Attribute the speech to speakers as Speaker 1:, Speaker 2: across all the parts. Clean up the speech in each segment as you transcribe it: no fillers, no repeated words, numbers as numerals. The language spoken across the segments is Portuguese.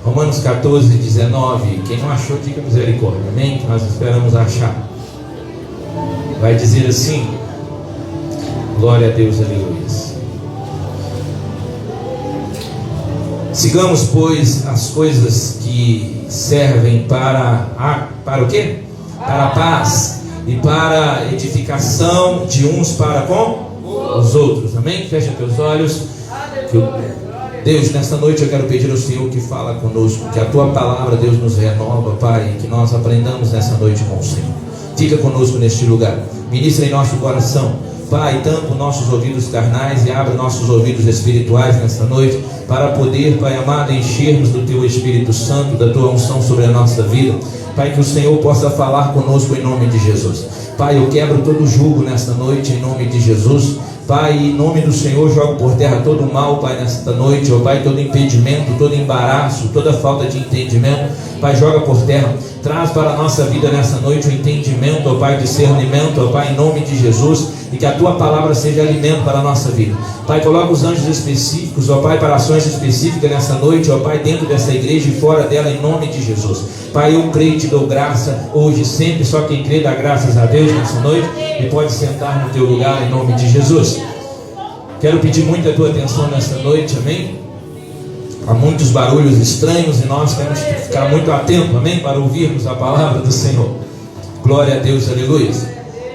Speaker 1: Romanos 14, 19. Quem não achou, diga misericórdia. Amém? Que nós esperamos achar. Vai dizer assim: glória a Deus, aleluia. Sigamos, pois, as coisas que servem para o quê? Para a paz e para a edificação de uns para com os outros. Amém? Fecha teus olhos. Deus, nesta noite eu quero pedir ao Senhor que fala conosco, que a Tua palavra, Deus, nos renova, Pai, que nós aprendamos nessa noite com o Senhor. Fica conosco neste lugar, ministra em nosso coração, Pai, tampa nossos ouvidos carnais e abre nossos ouvidos espirituais nesta noite, para poder, Pai amado, enchermos do Teu Espírito Santo, da Tua unção sobre a nossa vida. Pai, que o Senhor possa falar conosco em nome de Jesus. Pai, eu quebro todo jugo nesta noite em nome de Jesus. Pai, em nome do Senhor, jogo por terra todo o mal, Pai, nesta noite, ó Pai, todo impedimento, todo embaraço, toda falta de entendimento, Pai, joga por terra, traz para a nossa vida nessa noite o entendimento, ó Pai, discernimento, ó Pai, em nome de Jesus, e que a Tua palavra seja alimento para a nossa vida. Pai, coloca os anjos específicos, ó Pai, para ações específicas nessa noite, ó Pai, dentro dessa igreja e fora dela, em nome de Jesus. Pai, eu creio e te dou graça, hoje e sempre, só quem crê dá graças a Deus nessa noite, e pode sentar no teu lugar, em nome de Jesus. Quero pedir muito a tua atenção nesta noite, amém? Há muitos barulhos estranhos e nós temos que ficar muito atentos, amém? Para ouvirmos a palavra do Senhor. Glória a Deus, aleluia.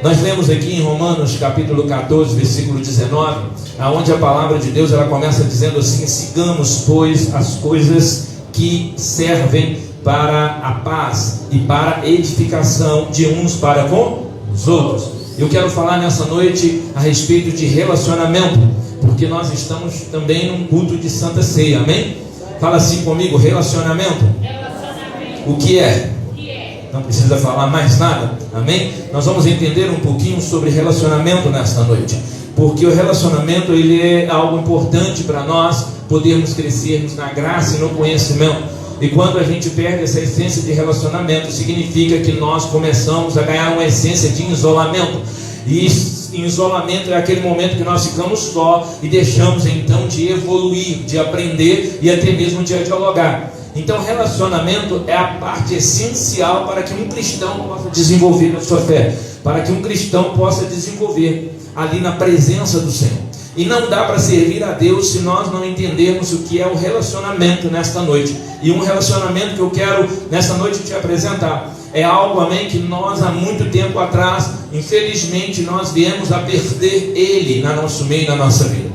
Speaker 1: Nós lemos aqui em Romanos capítulo 14, versículo 19, aonde a palavra de Deus ela começa dizendo assim: sigamos, pois, as coisas que servem para a paz e para a edificação de uns para com os outros. Eu quero falar nessa noite a respeito de relacionamento, porque nós estamos também num culto de Santa Ceia, amém? Fala assim comigo: relacionamento. O que é? Não precisa falar mais nada, amém? Nós vamos entender um pouquinho sobre relacionamento nesta noite, porque o relacionamento ele é algo importante para nós podermos crescermos na graça e no conhecimento. E quando a gente perde essa essência de relacionamento, significa que nós começamos a ganhar uma essência de isolamento. E isolamento é aquele momento que nós ficamos só e deixamos então de evoluir, de aprender e até mesmo de dialogar. Então relacionamento é a parte essencial para que um cristão possa desenvolver a sua fé, para que um cristão possa desenvolver ali na presença do Senhor. E não dá para servir a Deus se nós não entendermos o que é o relacionamento nesta noite. E um relacionamento que eu quero nesta noite te apresentar é algo, amém, que nós há muito tempo atrás, infelizmente, nós viemos a perder ele no nosso meio, na nossa vida.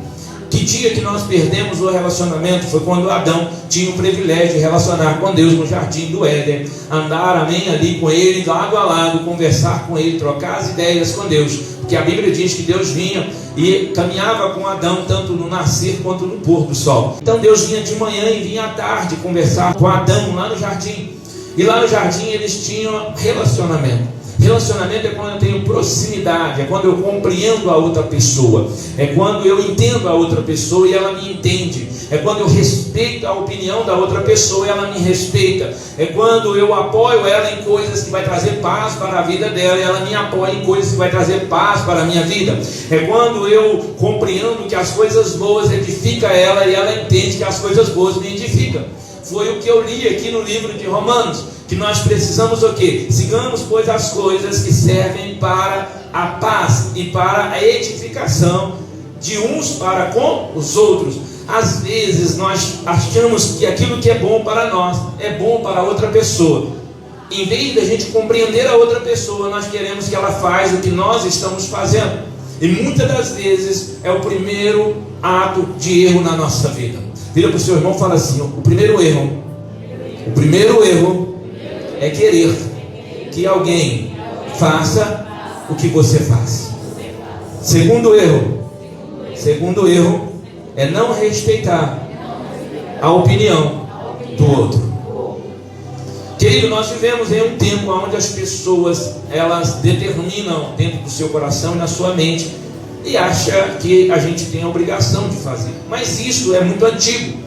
Speaker 1: Que dia que nós perdemos o relacionamento foi quando Adão tinha o privilégio de relacionar com Deus no jardim do Éden, andar, amém, ali com ele, lado a lado, conversar com ele, trocar as ideias com Deus, porque a Bíblia diz que Deus vinha e caminhava com Adão tanto no nascer quanto no pôr do sol. Então Deus vinha de manhã e vinha à tarde conversar com Adão lá no jardim, e lá no jardim eles tinham relacionamento. Relacionamento é quando eu tenho proximidade, é quando eu compreendo a outra pessoa, é quando eu entendo a outra pessoa e ela me entende, é quando eu respeito a opinião da outra pessoa e ela me respeita, é quando eu apoio ela em coisas que vai trazer paz para a vida dela e ela me apoia em coisas que vai trazer paz para a minha vida, é quando eu compreendo que as coisas boas edificam ela e ela entende que as coisas boas me edificam. Foi o que eu li aqui no livro de Romanos, que nós precisamos o quê? Sigamos, pois, as coisas que servem para a paz e para a edificação de uns para com os outros. Às vezes nós achamos que aquilo que é bom para nós é bom para outra pessoa. Em vez da gente compreender a outra pessoa, nós queremos que ela faça o que nós estamos fazendo. E muitas das vezes é o primeiro ato de erro na nossa vida. Vira para o seu irmão e fala assim: o primeiro erro é querer que alguém faça o que você faz. Segundo erro é não respeitar a opinião do outro. Querido, nós vivemos em um tempo onde as pessoas elas determinam dentro do seu coração e na sua mente e acha que a gente tem a obrigação de fazer. Mas isso é muito antigo.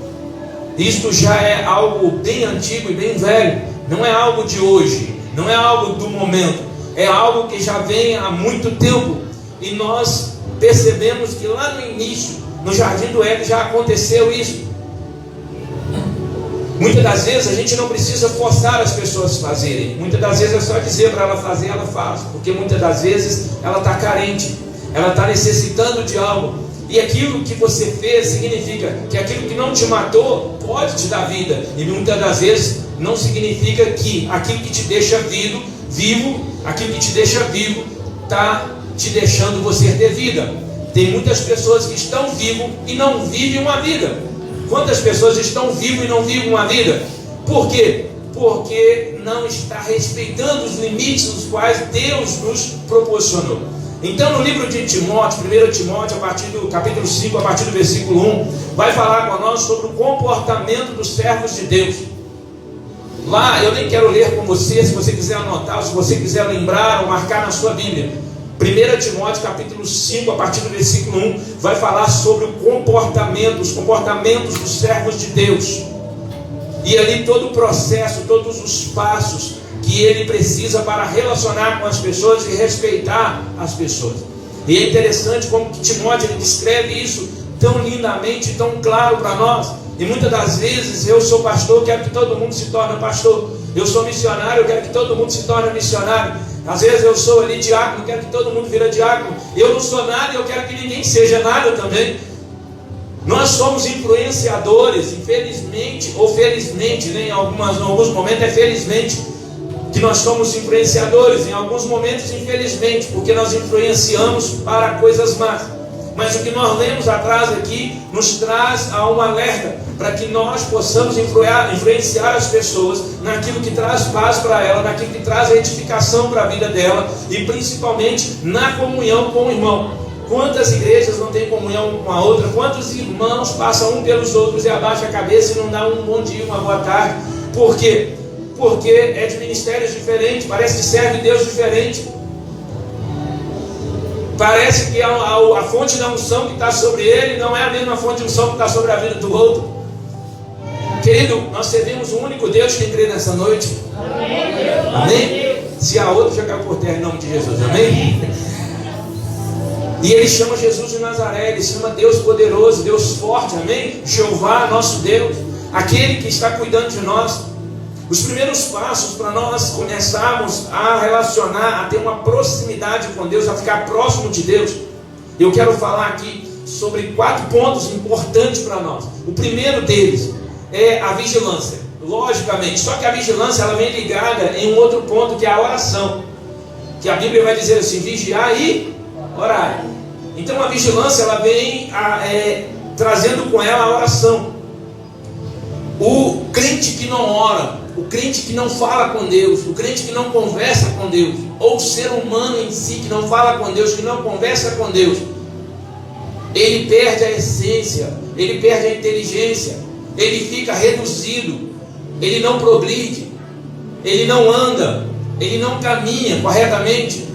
Speaker 1: Isto já é algo bem antigo e bem velho. Não é algo de hoje, não é algo do momento. É algo que já vem há muito tempo. E nós percebemos que lá no início, no Jardim do Éden, já aconteceu isso. Muitas das vezes a gente não precisa forçar as pessoas a fazerem. Muitas das vezes é só dizer para ela fazer, ela faz. Porque muitas das vezes ela está carente, ela está necessitando de algo. E aquilo que você fez significa que aquilo que não te matou pode te dar vida. E muitas das vezes não significa que aquilo que te deixa vivo, aquilo que te deixa vivo, está te deixando você ter vida. Tem muitas pessoas que estão vivas e não vivem uma vida. Quantas pessoas estão vivas e não vivem uma vida? Por quê? Porque não está respeitando os limites os quais Deus nos proporcionou. Então no livro de Timóteo, 1 Timóteo, a partir do capítulo 5, a partir do versículo 1, vai falar com nós sobre o comportamento dos servos de Deus. Lá, eu nem quero ler com você, se você quiser anotar, se você quiser lembrar ou marcar na sua Bíblia. 1 Timóteo capítulo 5, a partir do versículo 1, vai falar sobre o comportamento, os comportamentos dos servos de Deus. E ali todo o processo, todos os passos que ele precisa para relacionar com as pessoas e respeitar as pessoas. E é interessante como que Timóteo ele descreve isso tão lindamente, tão claro para nós. E muitas das vezes eu sou pastor, quero que todo mundo se torne pastor. Eu sou missionário, eu quero que todo mundo se torne missionário. Às vezes eu sou ali diácono, quero que todo mundo vire diácono. Eu não sou nada e eu quero que ninguém seja nada também. Nós somos influenciadores, infelizmente, ou felizmente, né? Em alguns momentos é felizmente que nós somos influenciadores, em alguns momentos infelizmente, porque nós influenciamos para coisas más. Mas o que nós lemos atrás aqui nos traz a um alerta para que nós possamos influenciar as pessoas naquilo que traz paz para ela, naquilo que traz edificação para a vida dela e principalmente na comunhão com o irmão. Quantas igrejas não têm comunhão com a outra? Quantos irmãos passam um pelos outros e abaixam a cabeça e não dão um bom dia, uma boa tarde? Por quê? Porque é de ministérios diferentes, parece que serve Deus diferente. Parece que a fonte da unção que está sobre ele não é a mesma fonte de unção que está sobre a vida do outro. Querido, nós servimos o único Deus que crê nessa noite. Amém? Se há outro, já caiu por terra em nome de Jesus. Amém? E ele chama Jesus de Nazaré, ele chama Deus poderoso, Deus forte. Amém? Jeová, nosso Deus, aquele que está cuidando de nós. Os primeiros passos para nós começarmos a relacionar, a ter uma proximidade com Deus, a ficar próximo de Deus, eu quero falar aqui sobre 4 pontos importantes para nós. O primeiro deles é a vigilância, logicamente, só que a vigilância ela vem ligada em um outro ponto, que é a oração, que a Bíblia vai dizer assim, vigiar e orar. Então a vigilância ela vem trazendo com ela a oração. O crente que não ora, o crente que não fala com Deus, o crente que não conversa com Deus, ou o ser humano em si que não fala com Deus, que não conversa com Deus, ele perde a essência, ele perde a inteligência, ele fica reduzido, ele não progride, ele não anda, ele não caminha corretamente,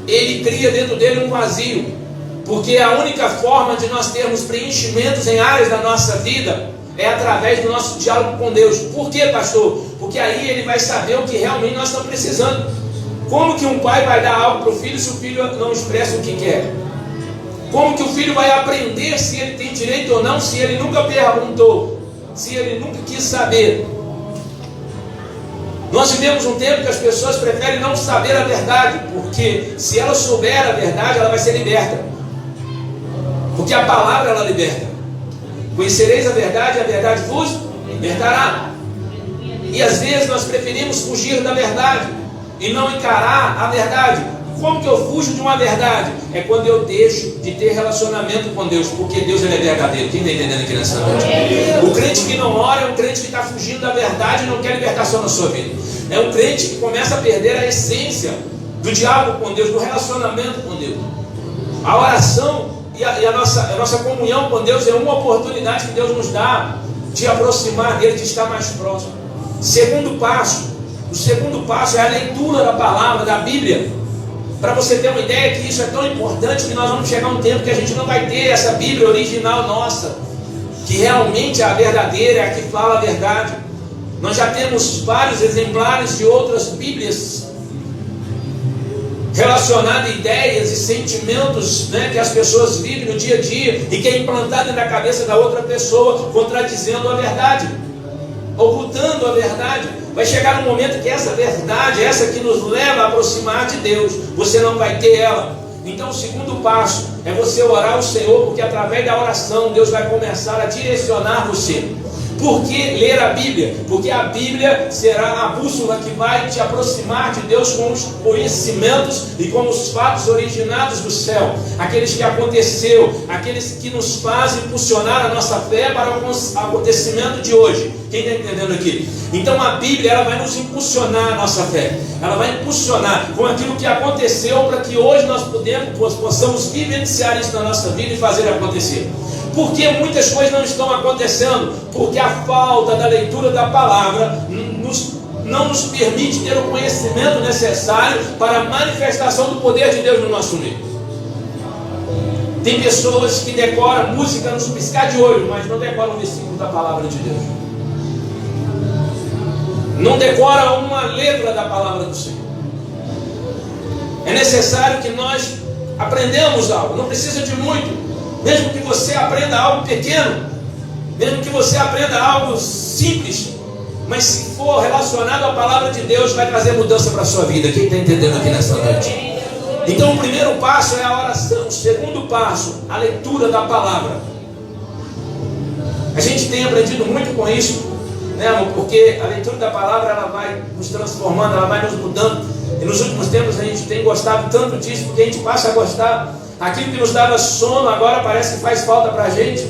Speaker 1: ele cria dentro dele um vazio, porque a única forma de nós termos preenchimentos em áreas da nossa vida é através do nosso diálogo com Deus. Por quê, pastor? Porque aí ele vai saber o que realmente nós estamos precisando. Como que um pai vai dar algo para o filho se o filho não expressa o que quer? Como que o filho vai aprender se ele tem direito ou não, se ele nunca perguntou, se ele nunca quis saber? Nós vivemos um tempo que as pessoas preferem não saber a verdade, porque se ela souber a verdade, ela vai ser liberta. Porque a palavra ela liberta. Conhecereis a verdade vos libertará. E às vezes nós preferimos fugir da verdade e não encarar a verdade. Como que eu fujo de uma verdade? É quando eu deixo de ter relacionamento com Deus, porque Deus ele é verdadeiro. Quem está entendendo aqui nessa noite? O crente que não ora é um crente que está fugindo da verdade e não quer libertação na sua vida. É um crente que começa a perder a essência do diálogo com Deus, do relacionamento com Deus. A oração e a nossa comunhão com Deus é uma oportunidade que Deus nos dá de aproximar dele, de estar mais próximo. O segundo passo é a leitura da palavra, da Bíblia. Para você ter uma ideia que isso é tão importante que nós vamos chegar a um tempo que a gente não vai ter essa Bíblia original nossa, que realmente é a verdadeira, é a que fala a verdade. Nós já temos vários exemplares de outras Bíblias relacionadas a ideias e sentimentos, né, que as pessoas vivem no dia a dia e que é implantado na cabeça da outra pessoa, contradizendo a verdade. ocultando a verdade. Vai chegar um momento que essa verdade, essa que nos leva a aproximar de Deus, você não vai ter ela. Então o segundo passo é você orar ao Senhor, porque através da oração Deus vai começar a direcionar você. Por que ler a Bíblia? Porque a Bíblia será a bússola que vai te aproximar de Deus com os conhecimentos e com os fatos originados do céu, aqueles que aconteceu, aqueles que nos fazem impulsionar a nossa fé para o acontecimento de hoje. Quem está entendendo aqui? Então a Bíblia, ela vai nos impulsionar a nossa fé, ela vai impulsionar com aquilo que aconteceu, para que hoje nós possamos vivenciar isso na nossa vida e fazer acontecer. Por que muitas coisas não estão acontecendo? Porque a falta da leitura da palavra não nos permite ter o conhecimento necessário para a manifestação do poder de Deus no nosso meio. Tem pessoas que decoram música no piscar de olho, mas não decoram o versículo da palavra de Deus. Não decora uma letra da palavra do Senhor. É necessário que nós aprendamos algo, não precisa de muito. Mesmo que você aprenda algo pequeno, mesmo que você aprenda algo simples, mas se for relacionado à palavra de Deus, vai trazer mudança para a sua vida. Quem está entendendo aqui nessa noite? Então o primeiro passo é a oração. O segundo passo, a leitura da palavra. A gente tem aprendido muito com isso, né, amor? Porque a leitura da palavra, ela vai nos transformando, ela vai nos mudando. E nos últimos tempos a gente tem gostado tanto disso, porque a gente passa a gostar. Aquilo que nos dava sono agora parece que faz falta para a gente.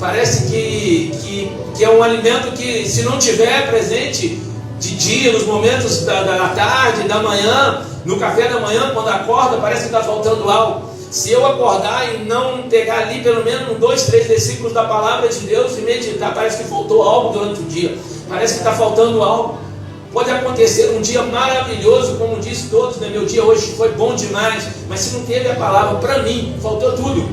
Speaker 1: Parece que é um alimento que, se não tiver presente de dia, nos momentos da tarde, da manhã, no café da manhã, quando acorda, parece que está faltando algo. Se eu acordar e não pegar ali pelo menos 2, 3 versículos da palavra de Deus e meditar, parece que faltou algo durante o dia. Parece que está faltando algo. Pode acontecer um dia maravilhoso, como disse todos, né? Meu dia hoje foi bom demais, mas se não teve a palavra, para mim, faltou tudo.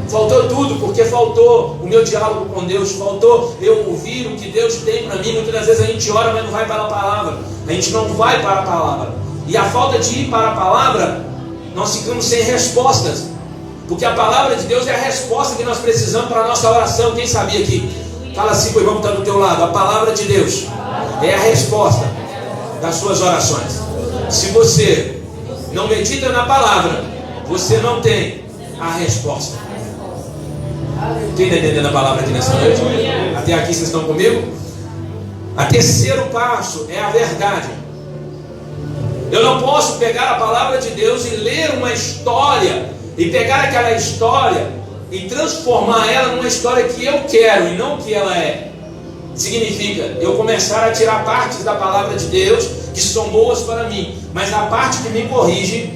Speaker 1: Faltou tudo, porque faltou o meu diálogo com Deus, faltou eu ouvir o que Deus tem para mim. Muitas das vezes a gente ora, mas não vai para a palavra. A gente não vai para a palavra. E a falta de ir para a palavra, nós ficamos sem respostas. Porque a palavra de Deus é a resposta que nós precisamos para a nossa oração. Quem sabia aqui? Fala assim com o irmão que está do teu lado. A palavra de Deus é a resposta das suas orações. Se você não medita na palavra, você não tem a resposta. Quem está entendendo a palavra aqui nessa noite? Até aqui vocês estão comigo? O terceiro passo é a verdade. Eu não posso pegar a palavra de Deus e ler uma história, e pegar aquela história e transformar ela numa história que eu quero e não que ela é. Significa eu começar a tirar partes da palavra de Deus que são boas para mim, mas a parte que me corrige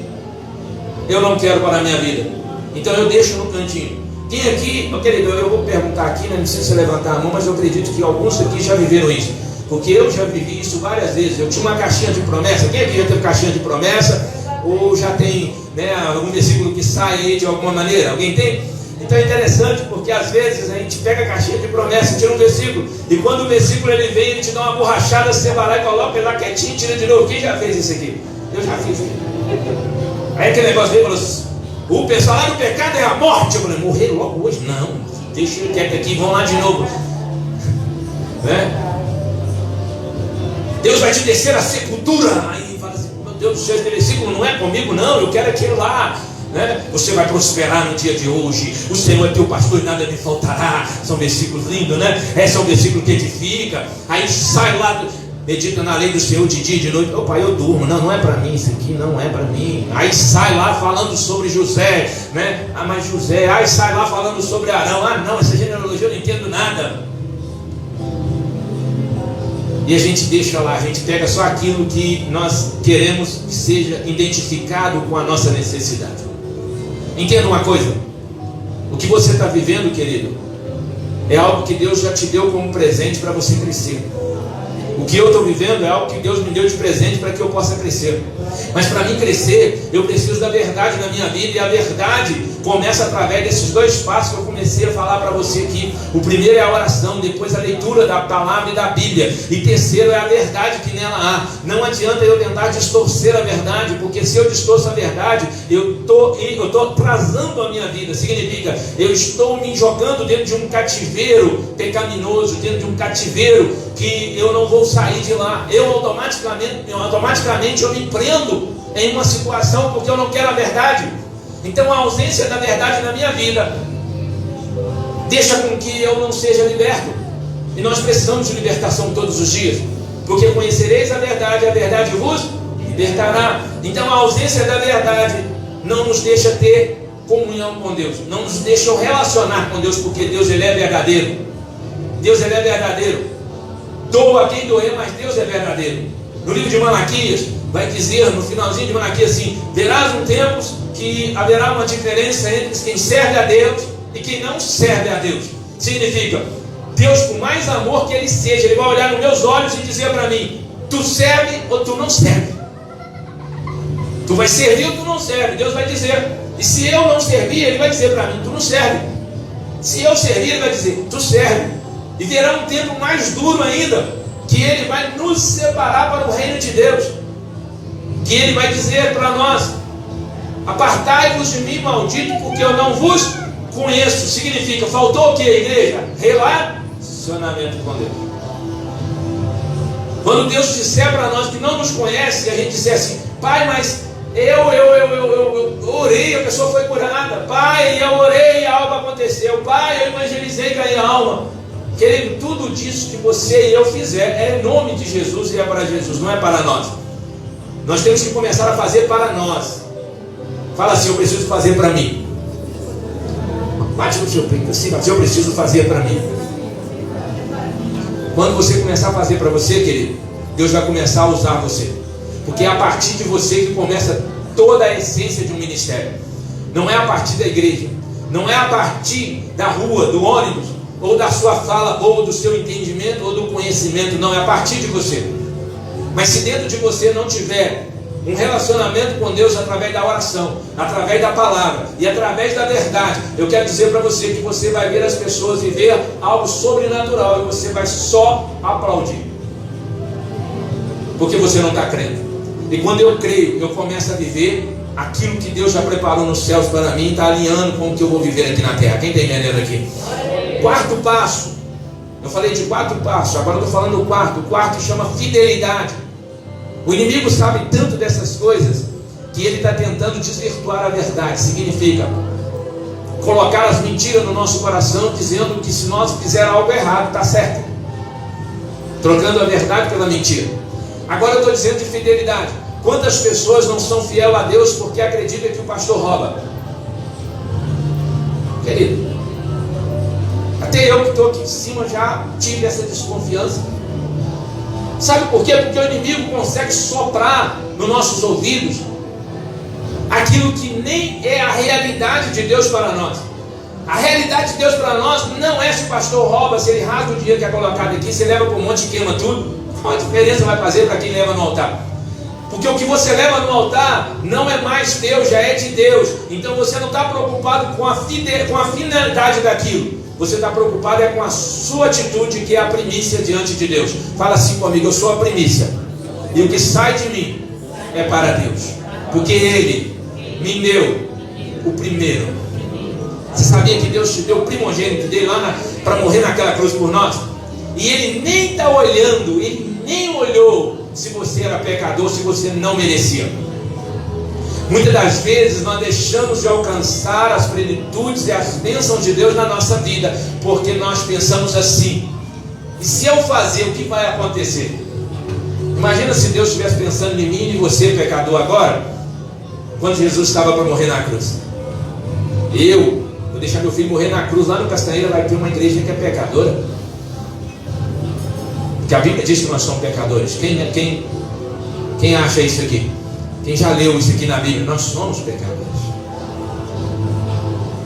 Speaker 1: eu não quero para a minha vida. Então eu deixo no cantinho. Quem aqui, meu querido, eu vou perguntar aqui, né, não sei se você levantar a mão, mas eu acredito que alguns aqui já viveram isso, porque eu já vivi isso várias vezes. Eu tinha uma caixinha de promessa. Quem aqui já teve caixinha de promessa? Ou já tem, né, algum versículo que sai aí de alguma maneira? Alguém tem? Então é interessante, porque às vezes a gente pega a caixinha de promessa e tira um versículo, e quando o versículo ele vem, ele te dá uma borrachada, você vai lá e coloca ele lá quietinho e tira de novo. Quem já fez isso aqui? Eu já fiz. Aí aquele negócio veio e falou assim: o pessoal lá do pecado é a morte. Eu falei: morrer logo hoje? Não, deixa ele quieto aqui, vamos lá de novo. Né? Deus vai te descer a sepultura. Aí fala assim: meu Deus do céu, esse versículo não é comigo, não, eu quero aquilo lá. Né? Você vai prosperar no dia de hoje, o Senhor é teu pastor e nada lhe faltará. São versículos lindos, né? Esse é um versículo que edifica. Aí sai lá, medita na lei do Senhor de dia e de noite. Opa, eu durmo, não é para mim, isso aqui não é para mim. Aí sai lá falando sobre José, né? Ah, mas José. Aí sai lá falando sobre Arão. Ah, não, essa genealogia eu não entendo nada. E a gente deixa lá, a gente pega só aquilo que nós queremos que seja identificado com a nossa necessidade. Entenda uma coisa: o que você está vivendo, querido, é algo que Deus já te deu como presente para você crescer. O que eu estou vivendo é algo que Deus me deu de presente para que eu possa crescer. Mas para mim crescer, eu preciso da verdade na minha vida. E a verdade começa através desses dois passos que eu comecei a falar para você aqui. O primeiro é a oração, depois a leitura da palavra e da Bíblia, e terceiro é a verdade que nela há. Não adianta eu tentar distorcer a verdade, porque se eu distorço a verdade, eu estou atrasando a minha vida. Significa, eu estou me jogando dentro de um cativeiro pecaminoso, dentro de um cativeiro que eu não vou sair de lá. Eu automaticamente eu me prendo em uma situação porque eu não quero a verdade. Então a ausência da verdade na minha vida deixa com que eu não seja liberto. E nós precisamos de libertação todos os dias, porque conhecereis a verdade vos libertará. Então a ausência da verdade não nos deixa ter comunhão com Deus, não nos deixa relacionar com Deus, porque Deus ele é verdadeiro. Deus ele é verdadeiro. Doa quem doer, mas Deus é verdadeiro. No livro de Malaquias vai dizer, no finalzinho de Malaquias assim: verás um tempo que haverá uma diferença entre quem serve a Deus e quem não serve a Deus. Significa, Deus, por mais amor que Ele seja, Ele vai olhar nos meus olhos e dizer para mim: tu serve ou tu não serve? Tu vai servir ou tu não serve? Deus vai dizer. E se eu não servir, Ele vai dizer para mim: tu não serve. Se eu servir, Ele vai dizer: tu serve. E virá um tempo mais duro ainda, que Ele vai nos separar para o reino de Deus, que Ele vai dizer para nós: apartai-vos de mim, maldito, porque eu não vos conheço. Significa, faltou o que, igreja? Relacionamento com Deus. Quando Deus disser para nós que não nos conhece, e a gente disser assim: pai, mas eu orei, a pessoa foi curada. Pai, eu orei, a alma aconteceu. Pai, eu evangelizei, ganhei a alma. Querido, tudo disso que você e eu fizer é em nome de Jesus e é para Jesus, não é para nós. Nós temos que começar a fazer para nós. Fala assim: eu preciso fazer para mim. Bate no seu peito assim, eu preciso fazer para mim. Quando você começar a fazer para você, querido, Deus vai começar a usar você, porque é a partir de você que começa toda a essência de um ministério. Não é a partir da igreja, não é a partir da rua, do ônibus, ou da sua fala, ou do seu entendimento, ou do conhecimento. Não, é a partir de você. Mas se dentro de você não tiver um relacionamento com Deus através da oração, através da palavra e através da verdade, eu quero dizer para você que você vai ver as pessoas e ver algo sobrenatural, e você vai só aplaudir, porque você não está crendo. E quando eu creio, eu começo a viver aquilo que Deus já preparou nos céus para mim, está alinhando com o que eu vou viver aqui na terra. Quem está entendendo aqui? Quarto passo. Eu falei de 4 passos, agora eu estou falando do quarto. O quarto chama fidelidade. O inimigo sabe tanto dessas coisas que ele está tentando desvirtuar a verdade. Significa colocar as mentiras no nosso coração, dizendo que se nós fizermos algo errado, está certo, trocando a verdade pela mentira. Agora eu estou dizendo de fidelidade. Quantas pessoas não são fiel a Deus porque acreditam que o pastor rouba? Querido, até eu que estou aqui em cima já tive essa desconfiança. Sabe por quê? Porque o inimigo consegue soprar nos nossos ouvidos aquilo que nem é a realidade de Deus para nós. A realidade de Deus para nós não é se o pastor rouba, se ele rasga o dinheiro que é colocado aqui, se leva para um monte e queima tudo. Qual a diferença vai fazer para quem leva no altar? Porque o que você leva no altar não é mais teu, já é de Deus. Então você não está preocupado com a finalidade daquilo. Você está preocupado com a sua atitude, que é a primícia diante de Deus. Fala assim comigo: eu sou a primícia, e o que sai de mim é para Deus, porque Ele me deu o primeiro. Você sabia que Deus te deu o primogênito dele lá para morrer naquela cruz por nós? E Ele nem está olhando, Ele nem olhou se você era pecador, se você não merecia. Muitas das vezes nós deixamos de alcançar as plenitudes e as bênçãos de Deus na nossa vida, porque nós pensamos assim: e se eu fazer, o que vai acontecer? Imagina se Deus estivesse pensando em mim e em você, pecador, agora, quando Jesus estava para morrer na cruz. Eu vou deixar meu filho morrer na cruz, lá no Castanheira vai ter uma igreja que é pecadora, porque a Bíblia diz que nós somos pecadores. Quem acha isso aqui? Quem já leu isso aqui na Bíblia? Nós somos pecadores.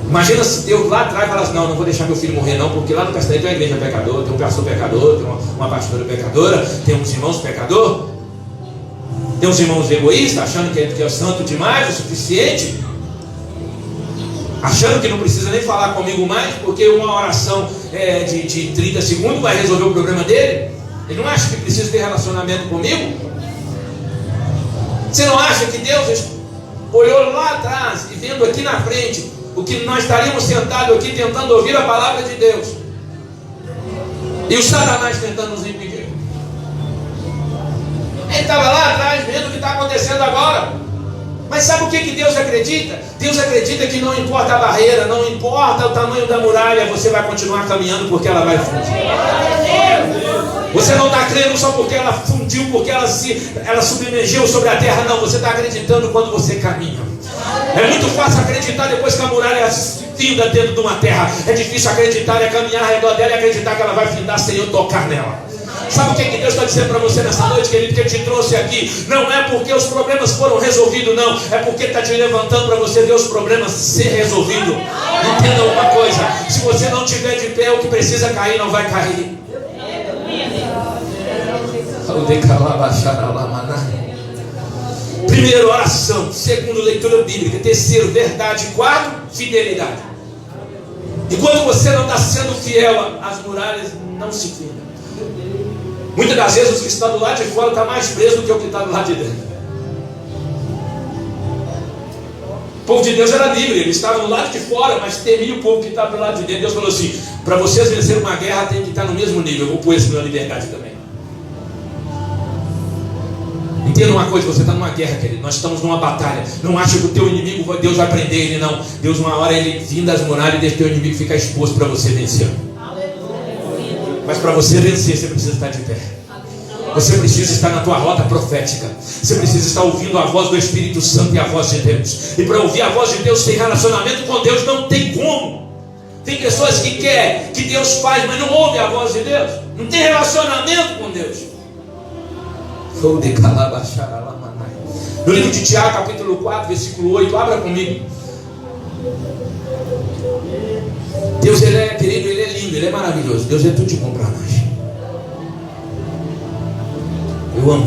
Speaker 1: Imagina se Deus lá atrás falasse: não vou deixar meu filho morrer não, porque lá no Castanheira tem uma igreja pecadora, tem um pastor pecador, tem uma pastora pecadora, tem uns irmãos pecadores, tem uns irmãos egoístas, achando que é santo demais, o suficiente. achando que não precisa nem falar comigo mais, porque uma oração de 30 segundos vai resolver o problema dele. Ele não acha que precisa ter relacionamento comigo? Você não acha que Deus olhou lá atrás e vendo aqui na frente o que nós estaríamos sentados aqui tentando ouvir a palavra de Deus, e o Satanás tentando nos impedir? Ele estava lá atrás vendo o que está acontecendo agora. Mas sabe o que Deus acredita? Deus acredita que não importa a barreira, não importa o tamanho da muralha, você vai continuar caminhando porque ela vai fundir. Você não está crendo só porque ela fundiu, porque ela submergiu sobre a terra. Não, você está acreditando quando você caminha. É muito fácil acreditar depois que a muralha finda dentro de uma terra. É difícil acreditar, caminhar ao redor dela e acreditar que ela vai findar sem eu tocar nela. Sabe o que Deus está dizendo para você nessa noite, querido, que Ele te trouxe aqui? Não é porque os problemas foram resolvidos, não. É porque Ele está te levantando para você ver os problemas ser resolvidos. Entenda uma coisa: se você não estiver de pé, o que precisa cair não vai cair. Primeiro, oração. Segundo, leitura bíblica. Terceiro, verdade. Quarto, fidelidade. E quando você não está sendo fiel, as muralhas não se firmam. Muitas das vezes os que estão do lado de fora estão mais presos do que o que está do lado de dentro. O povo de Deus era livre, eles estavam do lado de fora, mas temia o povo que estava do lado de dentro. Deus falou assim: para vocês vencerem uma guerra, tem que estar no mesmo nível. Eu vou pôr esse na liberdade também. Entenda uma coisa: você está numa guerra, querido. Nós estamos numa batalha. Não acha que o teu inimigo, Deus vai prender ele, não. Deus, uma hora, ele vinda das muralhas e deixa o teu inimigo ficar exposto para você vencer. Mas para você vencer, você precisa estar de pé. Você precisa estar na tua rota profética. Você precisa estar ouvindo a voz do Espírito Santo e a voz de Deus. E para ouvir a voz de Deus, sem relacionamento com Deus, não tem como. Tem pessoas que querem que Deus faz, mas não ouvem a voz de Deus. Não tem relacionamento com Deus. No livro de Tiago, capítulo 4, versículo 8, abra comigo. Deus, Ele é querido, Ele é lindo, Ele é maravilhoso. Deus é tudo de bom para nós.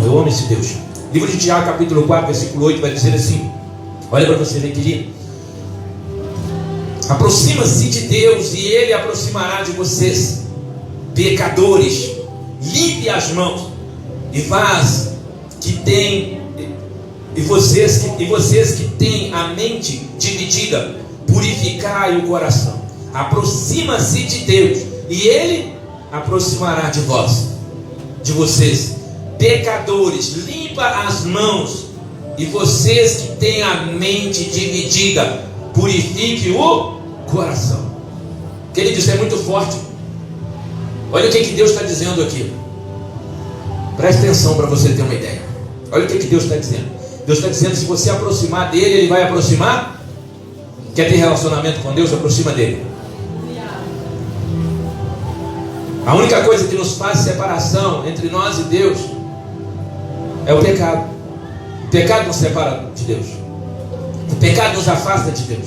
Speaker 1: Eu amo esse Deus. Livro de Tiago, capítulo 4, versículo 8, vai dizer assim: olha para você ver, querido. Aproxima-se de Deus e Ele aproximará de vocês. Pecadores, limpe as mãos e faz que tem, e vocês que têm a mente dividida, purificai o coração. Aproxima-se de Deus e Ele aproximará de vocês. Pecadores, limpa as mãos, e vocês que têm a mente dividida, purifique o coração. Querido, isso é muito forte. Olha o que Deus está dizendo aqui. Preste atenção para você ter uma ideia. Olha o que Deus está dizendo. Deus está dizendo: se você aproximar dele, Ele vai aproximar. Quer ter relacionamento com Deus? Aproxima dele. A única coisa que nos faz separação entre nós e Deus é o pecado. O pecado nos separa de Deus. O pecado nos afasta de Deus.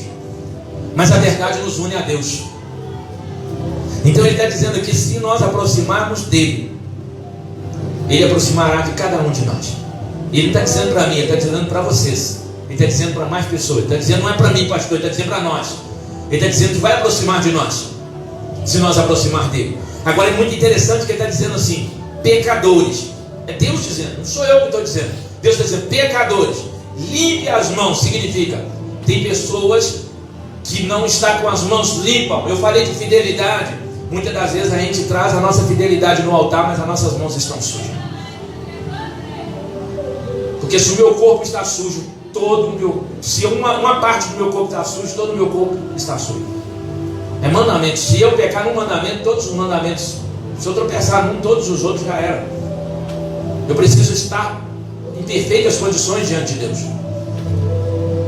Speaker 1: Mas a verdade nos une a Deus. Então Ele está dizendo aqui: se nós aproximarmos dele, Ele aproximará de cada um de nós. E Ele está dizendo para mim, Ele está dizendo para vocês, Ele está dizendo para mais pessoas. Ele está dizendo, não é para mim, pastor, Ele está dizendo para nós. Ele está dizendo que vai aproximar de nós, se nós aproximar dele. Agora é muito interessante que Ele está dizendo assim: pecadores. É Deus dizendo, não sou eu que estou dizendo. Deus está dizendo: pecadores, limpe as mãos. Significa, tem pessoas que não estão com as mãos limpas. Eu falei de fidelidade. Muitas das vezes a gente traz a nossa fidelidade no altar, mas as nossas mãos estão sujas. Porque se o meu corpo está sujo, se uma parte do meu corpo está sujo, todo o meu corpo está sujo. É mandamento. Se eu pecar num mandamento, todos os mandamentos. Se eu tropeçar num, todos os outros já eram. Eu preciso estar em perfeitas condições diante de Deus.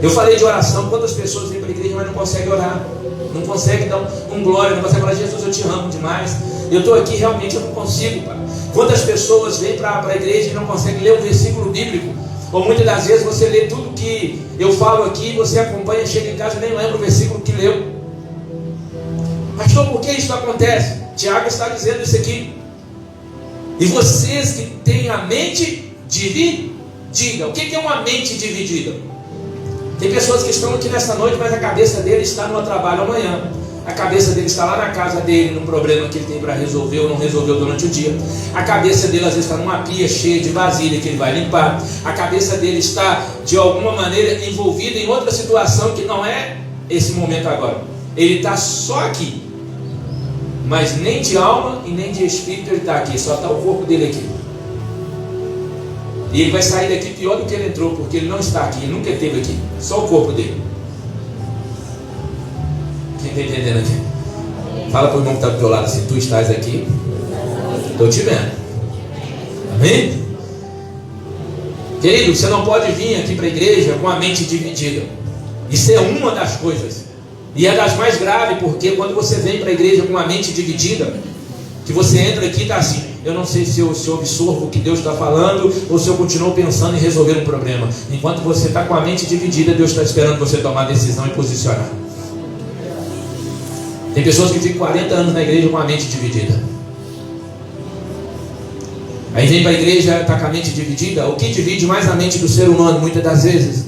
Speaker 1: Eu falei de oração. Quantas pessoas vêm para a igreja, mas não conseguem orar, não conseguem dar um glória, não conseguem falar: Jesus, eu te amo demais, eu estou aqui, realmente eu não consigo, pai. Quantas pessoas vêm para a igreja e não conseguem ler um versículo bíblico? Ou muitas das vezes você lê tudo que eu falo aqui, você acompanha, chega em casa e nem lembra o versículo que leu. Pastor, por que isso acontece? Tiago está dizendo isso aqui. E vocês que têm a mente dividida. O que é uma mente dividida? Tem pessoas que estão aqui nessa noite, mas a cabeça dele está no trabalho amanhã. A cabeça dele está lá na casa dele, num problema que ele tem para resolver ou não resolveu durante o dia. A cabeça dele às vezes está numa pia cheia de vasilha que ele vai limpar. A cabeça dele está de alguma maneira envolvida em outra situação que não é esse momento agora. Ele está só aqui, mas nem de alma e nem de espírito ele está aqui, só está o corpo dele aqui. E ele vai sair daqui pior do que ele entrou, porque ele não está aqui, ele nunca esteve aqui, só o corpo dele. Quem está entendendo aqui? Fala para o irmão que está do teu lado assim: tu estás aqui, estou te vendo. Amém? Querido, você não pode vir aqui para a igreja com a mente dividida. Isso é uma das coisas, e é das mais graves, porque quando você vem para a igreja com a mente dividida, que você entra aqui e está assim: eu não sei se eu absorvo o que Deus está falando, ou se eu continuo pensando em resolver um problema. Enquanto você está com a mente dividida, Deus está esperando você tomar decisão e posicionar. Tem pessoas que ficam 40 anos na igreja com a mente dividida. Aí vem para a igreja, está com a mente dividida. O que divide mais a mente do ser humano, muitas das vezes?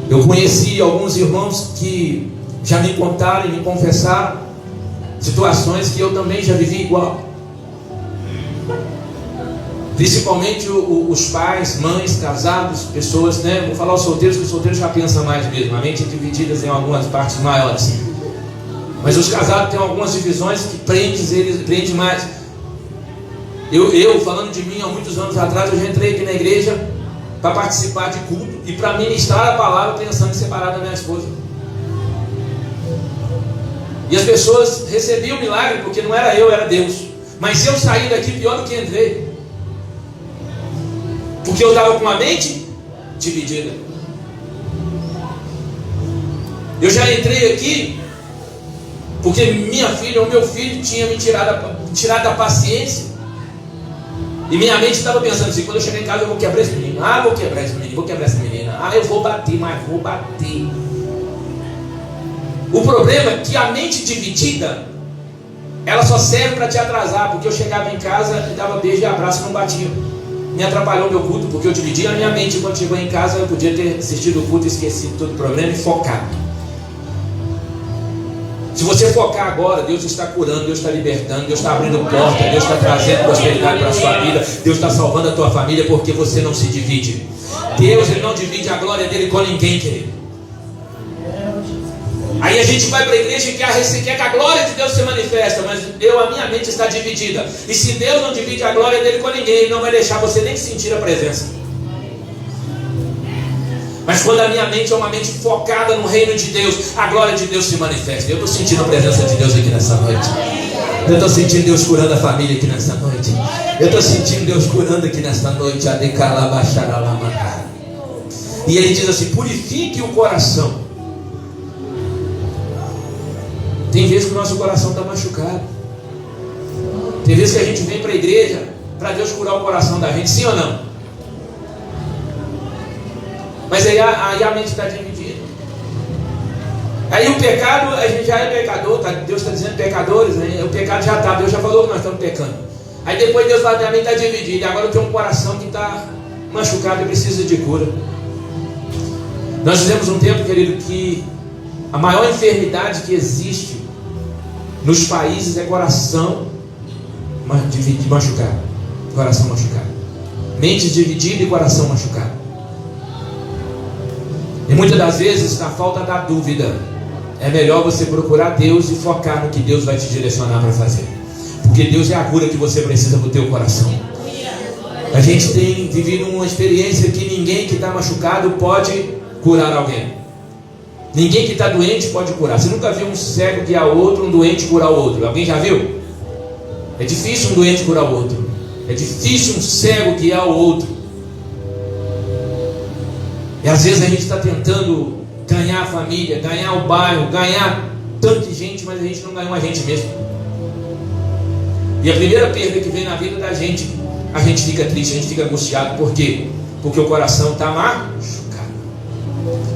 Speaker 1: Eu conheci alguns irmãos que já me contaram e me confessaram situações que eu também já vivi igual. Principalmente os pais, mães, casados, pessoas, né? Vou falar os solteiros, que os solteiros já pensam mais mesmo. A mente é dividida em algumas partes maiores. Mas os casados têm algumas divisões que prendem mais. Eu, falando de mim, há muitos anos atrás, eu já entrei aqui na igreja para participar de culto e para ministrar a palavra pensando em separar da minha esposa. E as pessoas recebiam o milagre porque não era eu, era Deus. Mas eu saí daqui pior do que entrei, porque eu estava com a mente dividida. Eu já entrei aqui porque minha filha ou meu filho tinha me tirado da paciência, e minha mente estava pensando assim: quando eu chegar em casa eu vou quebrar esse menino, vou quebrar esse menino, vou quebrar essa menina, eu vou bater, mas vou bater. O problema é que a mente dividida, ela só serve para te atrasar, porque eu chegava em casa e dava beijo e abraço e não batia. Me atrapalhou o meu culto, porque eu dividia a minha mente. Quando chegou em casa eu podia ter assistido o culto, esquecido todo o problema e focado. Se você focar agora, Deus está curando, Deus está libertando, Deus está abrindo porta, Deus está trazendo prosperidade para a sua vida, Deus está salvando a tua família, porque você não se divide. Deus, Ele não divide a glória dele com ninguém, querido. Aí a gente vai para a igreja e quer que a glória de Deus se manifesta, mas a minha mente está dividida. E se Deus não divide a glória dele com ninguém, Ele não vai deixar você nem sentir a presença. Mas quando a minha mente é uma mente focada no reino de Deus, a glória de Deus se manifesta. Eu estou sentindo a presença de Deus aqui nessa noite. Eu estou sentindo Deus curando a família aqui nessa noite. Eu estou sentindo Deus curando aqui nessa noite. E Ele diz assim: purifique o coração. Tem vezes que o nosso coração está machucado. Tem vezes que a gente vem para a igreja para Deus curar o coração da gente, sim ou não? Mas aí a mente está dividida. Aí o pecado, a gente já é pecador, Deus está dizendo pecadores, né? O pecado já está, Deus já falou que nós estamos pecando. Aí depois Deus fala: minha mente está dividida, agora eu tenho um coração que está machucado e precisa de cura. Nós dizemos um tempo, querido, que a maior enfermidade que existe nos países é coração machucado. Coração machucado. Mente dividida e coração machucado. E muitas das vezes, na falta da dúvida, é melhor você procurar Deus e focar no que Deus vai te direcionar para fazer. Porque Deus é a cura que você precisa para o teu coração. A gente tem vivido uma experiência que ninguém que está machucado pode curar alguém. Ninguém que está doente pode curar. Você nunca viu um cego guiar o outro, um doente curar o outro? Alguém já viu? É difícil um doente curar o outro. É difícil um cego guiar o outro. E às vezes a gente está tentando ganhar a família, ganhar o bairro, ganhar tanta gente, mas a gente não ganhou a gente mesmo. E a primeira perda que vem na vida da gente, a gente fica triste, a gente fica angustiado. Por quê? Porque o coração está machucado.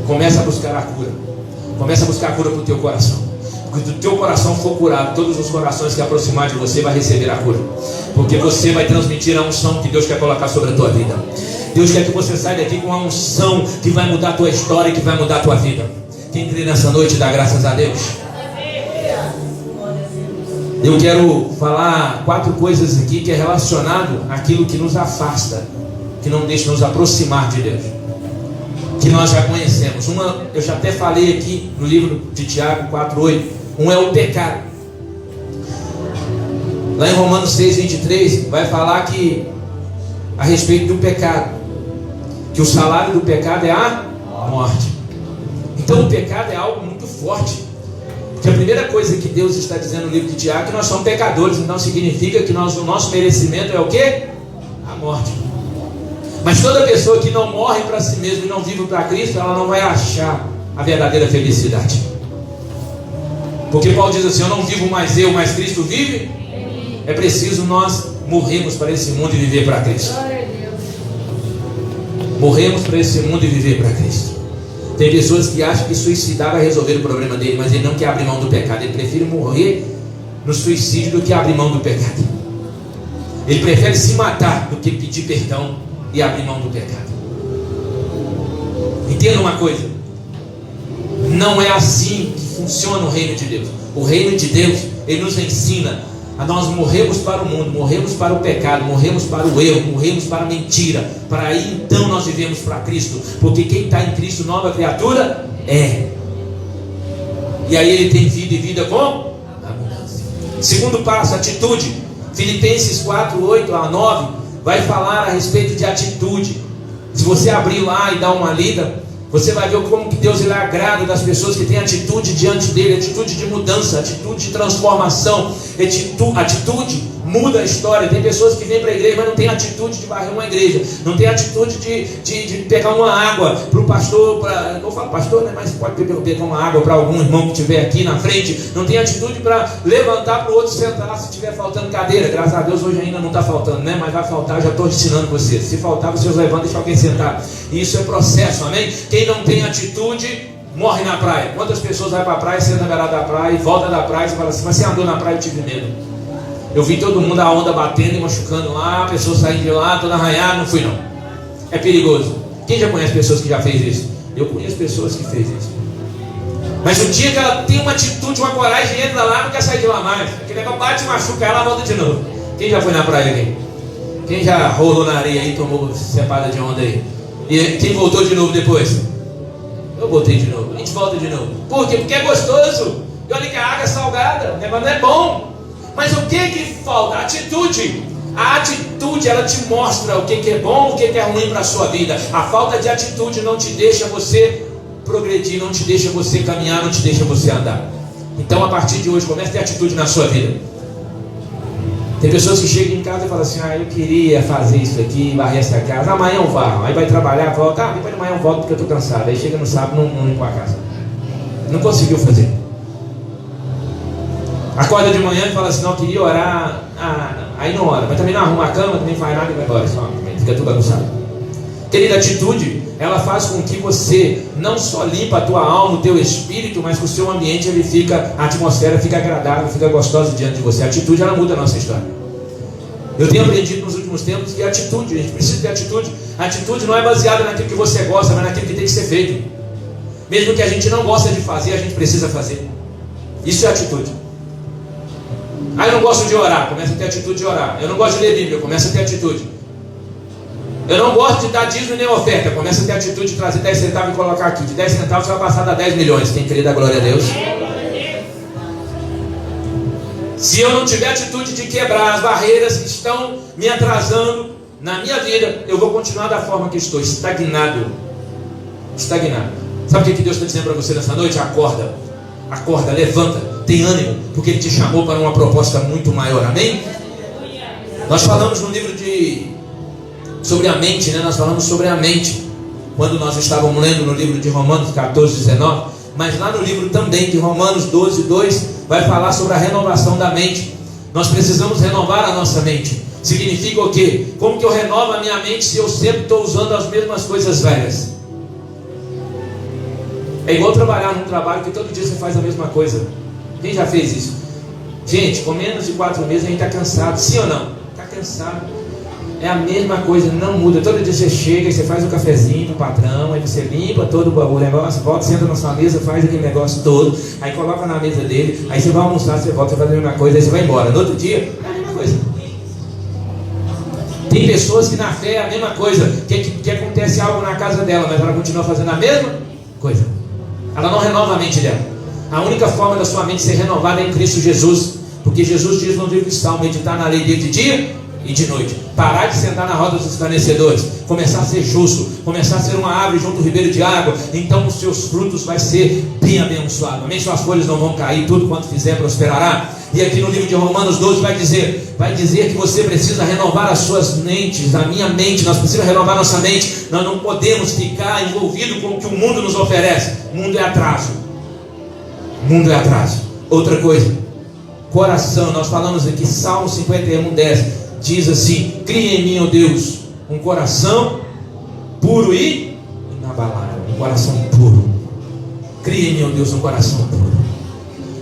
Speaker 1: Começa a buscar a cura. Começa a buscar a cura para o teu coração. Porque se o teu coração for curado, todos os corações que aproximar de você vai receber a cura. Porque você vai transmitir a unção que Deus quer colocar sobre a tua vida. Deus quer que você saia daqui com uma unção que vai mudar a tua história, que vai mudar a tua vida. Quem crê nessa noite, dá graças a Deus. Eu quero falar 4 coisas aqui que é relacionado àquilo que nos afasta, que não deixa nos aproximar de Deus, que nós já conhecemos. Uma, eu já até falei aqui no livro de Tiago 4:8. Um é o pecado. Lá em Romanos 6:23 vai falar que a respeito do pecado, que o salário do pecado é a morte. Então o pecado é algo muito forte. Porque a primeira coisa que Deus está dizendo no livro de Tiago é que nós somos pecadores. Então significa que o nosso merecimento é o quê? A morte. Mas toda pessoa que não morre para si mesma e não vive para Cristo, ela não vai achar a verdadeira felicidade. Porque Paulo diz assim: eu não vivo mais eu, mas Cristo vive. É preciso nós morrermos para esse mundo e viver para Cristo. Morremos para esse mundo e viver para Cristo. Tem pessoas que acham que suicidar vai resolver o problema dele, mas ele não quer abrir mão do pecado. Ele prefere morrer no suicídio do que abrir mão do pecado. Ele prefere se matar do que pedir perdão e abrir mão do pecado. Entenda uma coisa: não é assim que funciona o reino de Deus. O reino de Deus, ele nos ensina a nós morremos para o mundo, morremos para o pecado, morremos para o erro, morremos para a mentira, para aí então nós vivemos para Cristo. Porque quem está em Cristo, nova criatura é. E aí ele tem vida e vida com abundância. Segundo passo, atitude. Filipenses 4:8-9 vai falar a respeito de atitude. Se você abrir lá e dar uma lida, você vai ver como que Deus ele agrada das pessoas que têm atitude diante dele, atitude de mudança, atitude de transformação. Atitude muda a história. Tem pessoas que vêm para a igreja, mas não tem atitude de varrer uma igreja, não tem atitude de pegar uma água para o pastor, eu falo pastor, né? Mas pode pegar uma água para algum irmão que estiver aqui na frente, não tem atitude para levantar para o outro sentar se estiver faltando cadeira. Graças a Deus hoje ainda não está faltando, né? Mas vai faltar, já estou ensinando você. Se faltar, vocês levantam e deixam alguém sentar. E isso é processo, amém? Quem não tem atitude morre na praia. Quantas pessoas vai para a praia, senta na beirada da praia e volta da praia e fala assim: mas você andou na praia, eu tive medo. Eu vi todo mundo a onda batendo e machucando lá, a pessoa saindo de lá, toda arranhada, não fui não. É perigoso. Quem já conhece pessoas que já fez isso? Eu conheço pessoas que fez isso. Mas o dia que ela tem uma atitude, uma coragem, entra lá, não quer sair de lá mais. Aquele negócio bate, machuca ela, volta de novo. Quem já foi na praia aqui? Quem já rolou na areia e tomou cepada de onda aí? E quem voltou de novo depois? Eu voltei de novo. A gente volta de novo. Por quê? Porque é gostoso. E olha que a água é salgada. O negócio não é bom. Mas o que falta? A atitude. A atitude, ela te mostra o que é bom, o que é ruim para a sua vida. A falta de atitude não te deixa você progredir, não te deixa você caminhar, não te deixa você andar. Então a partir de hoje, comece a ter atitude na sua vida. Tem pessoas que chegam em casa e falam assim: eu queria fazer isso aqui, varrer essa casa, amanhã eu varro. Aí vai trabalhar, volta, depois de amanhã eu volto porque eu estou cansado. Aí chega no sábado, não limpa a casa. Não conseguiu fazer. Acorda de manhã e fala assim: eu queria orar. Aí não ora, mas também não arruma a cama, também faz nada e vai embora. Só, fica tudo bagunçado. Querida, atitude, ela faz com que você não só limpa a tua alma, o teu espírito, mas que o seu ambiente, a atmosfera fica agradável, fica gostosa diante de você. A atitude, ela muda a nossa história. Eu tenho aprendido nos últimos tempos que a atitude, a gente precisa ter atitude. A atitude não é baseada naquilo que você gosta, mas naquilo que tem que ser feito. Mesmo que a gente não gosta de fazer, a gente precisa fazer. Isso é atitude. Eu não gosto de orar, começa a ter atitude de orar. Eu não gosto de ler Bíblia, começa a ter atitude. Eu não gosto de dar dízimo nem oferta, começa a ter atitude de trazer 10 centavos e colocar aqui. De 10 centavos você vai passar a dar 10 milhões. Quem crê, dá glória a Deus. Se eu não tiver atitude de quebrar as barreiras que estão me atrasando na minha vida, eu vou continuar da forma que estou, estagnado. Estagnado. Sabe o que Deus está dizendo para você nessa noite? Acorda, acorda, levanta, tem ânimo, porque Ele te chamou para uma proposta muito maior, amém? Nós falamos no livro sobre a mente, né? Nós falamos sobre a mente quando nós estávamos lendo no livro de Romanos 14:19, mas lá no livro também de Romanos 12:2 vai falar sobre a renovação da mente. Nós precisamos renovar a nossa mente. Significa o quê? Como que eu renovo a minha mente se eu sempre estou usando as mesmas coisas velhas? É igual trabalhar num trabalho que todo dia você faz a mesma coisa. Quem já fez isso? Gente, com menos de 4 meses a gente está cansado. Sim ou não? Está cansado. É a mesma coisa, não muda. Todo dia você chega e você faz um cafezinho pro patrão, aí você limpa todo o negócio, volta, senta na sua mesa, faz aquele negócio todo, aí coloca na mesa dele, aí você vai almoçar, você volta, você faz a mesma coisa, aí você vai embora. No outro dia, é a mesma coisa. Tem pessoas que na fé é a mesma coisa, que acontece algo na casa dela, mas ela continua fazendo a mesma coisa. Ela não renova a mente dela. A única forma da sua mente ser renovada é em Cristo Jesus, porque Jesus diz no livro de Salmo: meditar na lei dele de dia e de noite. Parar de sentar na roda dos escarnecedores, começar a ser justo, começar a ser uma árvore junto ao ribeiro de água, então os seus frutos vai ser bem abençoado. Amém? Suas folhas não vão cair, tudo quanto fizer prosperará. E aqui no livro de Romanos 12 vai dizer que você precisa renovar as suas mentes, a minha mente, nós precisamos renovar nossa mente. Nós não podemos ficar envolvidos com o que o mundo nos oferece. O mundo é atraso. O mundo é atraso. Outra coisa, coração. Nós falamos aqui, Salmo 51:10 diz assim: cria em mim, ó Deus, um coração puro e inabalável. Um coração puro. Cria em mim, ó Deus, um coração puro.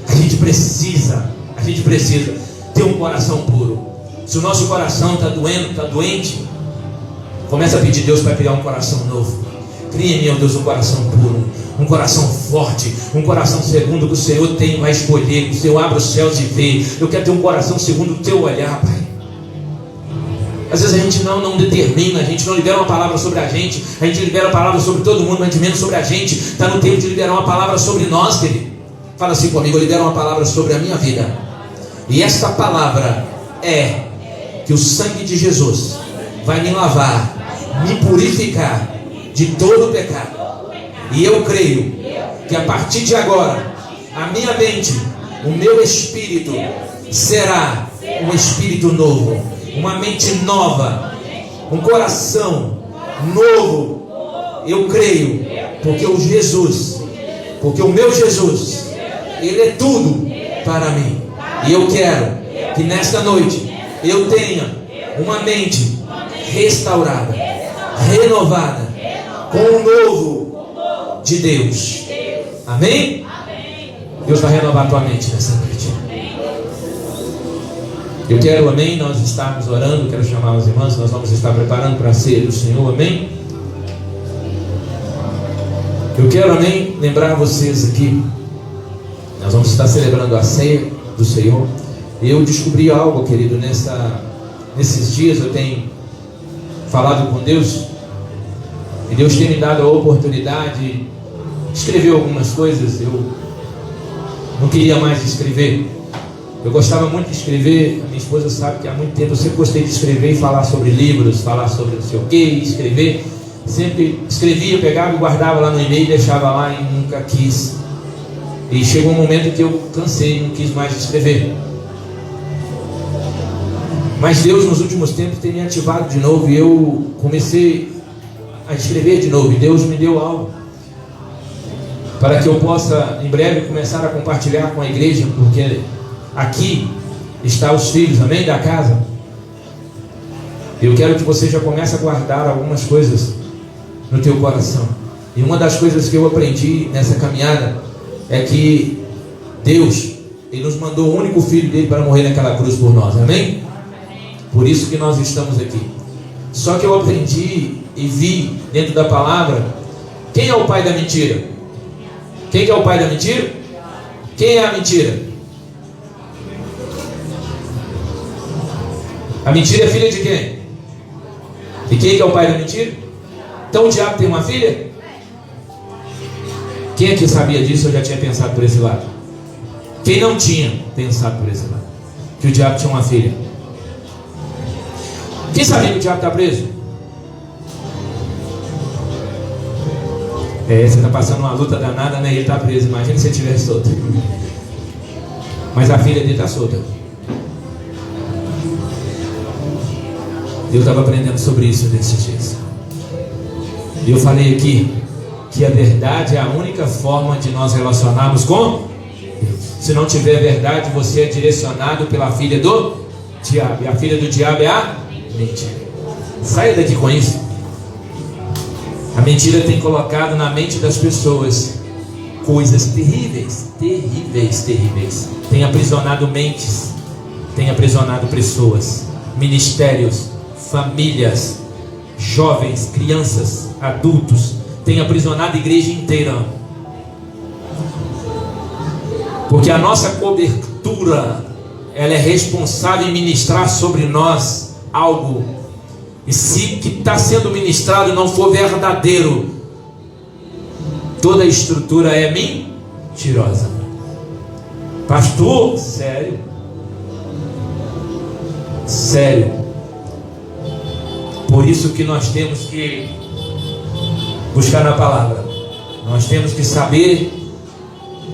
Speaker 1: A gente precisa ter um coração puro. Se o nosso coração está doendo, está doente, começa a pedir a Deus para criar um coração novo. Cria em mim, ó Deus, um coração puro, um coração forte, um coração segundo o que o Senhor tem, vai escolher. O Senhor abre os céus e vê. Eu quero ter um coração segundo o teu olhar, Pai. Às vezes a gente não determina, a gente não libera uma palavra sobre a gente libera a palavra sobre todo mundo, mas de menos sobre a gente. Está no tempo de liberar uma palavra sobre nós, querido. Fala assim comigo: eu libero uma palavra sobre a minha vida. E esta palavra é que o sangue de Jesus vai me lavar, me purificar de todo o pecado. E eu creio que a partir de agora, a minha mente, o meu espírito será um espírito novo, uma mente nova, um coração novo. Eu creio, porque o meu Jesus, Ele é tudo para mim. E eu quero que nesta noite eu tenha uma mente restaurada, renovada, com o novo de Deus. Amém? Deus vai renovar a tua mente nessa noite. Eu quero, amém, nós estamos orando, quero chamar os irmãos, nós vamos estar preparando para a ceia do Senhor, amém? Eu quero, amém, lembrar vocês aqui, nós vamos estar celebrando a ceia do Senhor. Eu descobri algo, querido, nesses dias eu tenho falado com Deus, e Deus tem me dado a oportunidade de escrever algumas coisas. Eu não queria mais escrever. Eu gostava muito de escrever. A minha esposa sabe que há muito tempo eu sempre gostei de escrever e falar sobre livros, falar sobre não sei o que, escrever. Sempre escrevia, pegava e guardava lá no e-mail, deixava lá e nunca quis. E chegou um momento que eu cansei, não quis mais escrever. Mas Deus nos últimos tempos tem me ativado de novo, e eu comecei a escrever de novo, e Deus me deu algo para que eu possa em breve começar a compartilhar com a igreja, porque aqui estão os filhos, amém, da casa. Eu quero que você já comece a guardar algumas coisas no teu coração. E uma das coisas que eu aprendi nessa caminhada é que Deus, Ele nos mandou o único filho dele para morrer naquela cruz por nós, amém? Por isso que nós estamos aqui. Só que eu aprendi e vi dentro da palavra, quem é o pai da mentira? Quem que é o pai da mentira? Quem é a mentira? A mentira é filha de quem? E quem que é o pai da mentira? Então o diabo tem uma filha? Quem é que sabia disso? Eu já tinha pensado por esse lado. Quem não tinha pensado por esse lado? Que o diabo tinha uma filha. Quem sabia que o diabo está preso? Você está passando uma luta danada, né? Ele está preso. Imagina se ele estivesse solto. Mas a filha dele está solta. Eu estava aprendendo sobre isso nesses dias. E eu falei aqui que a verdade é a única forma de nós relacionarmos com Deus. Se não tiver verdade, você é direcionado pela filha do diabo. E a filha do diabo é a mentira. Saia daqui com isso. A mentira tem colocado na mente das pessoas coisas terríveis, terríveis, terríveis. Tem aprisionado mentes, tem aprisionado pessoas, ministérios, famílias, jovens, crianças, adultos, tem aprisionado a igreja inteira. Porque a nossa cobertura, ela é responsável em ministrar sobre nós algo. E se o que está sendo ministrado não for verdadeiro, toda a estrutura é mentirosa. Pastor, sério? Sério. Por isso que nós temos que buscar na palavra. Nós temos que saber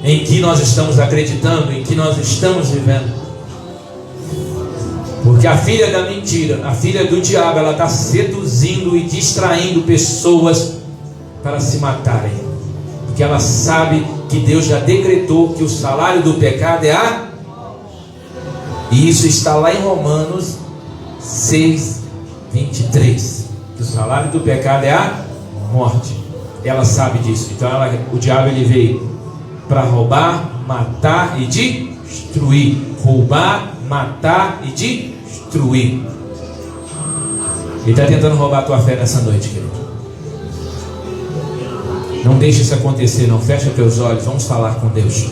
Speaker 1: em que nós estamos acreditando, em que nós estamos vivendo. Porque a filha da mentira, a filha do diabo, ela está seduzindo e distraindo pessoas para se matarem. Porque ela sabe que Deus já decretou que o salário do pecado é a... E isso está lá em Romanos 6, 23. Que o salário do pecado é a morte. Ela sabe disso. Então o diabo ele veio para roubar, matar e destruir. Roubar, matar e destruir. Ele está tentando roubar a tua fé nessa noite, querido. Não deixe isso acontecer, não. Fecha teus olhos, vamos falar com Deus.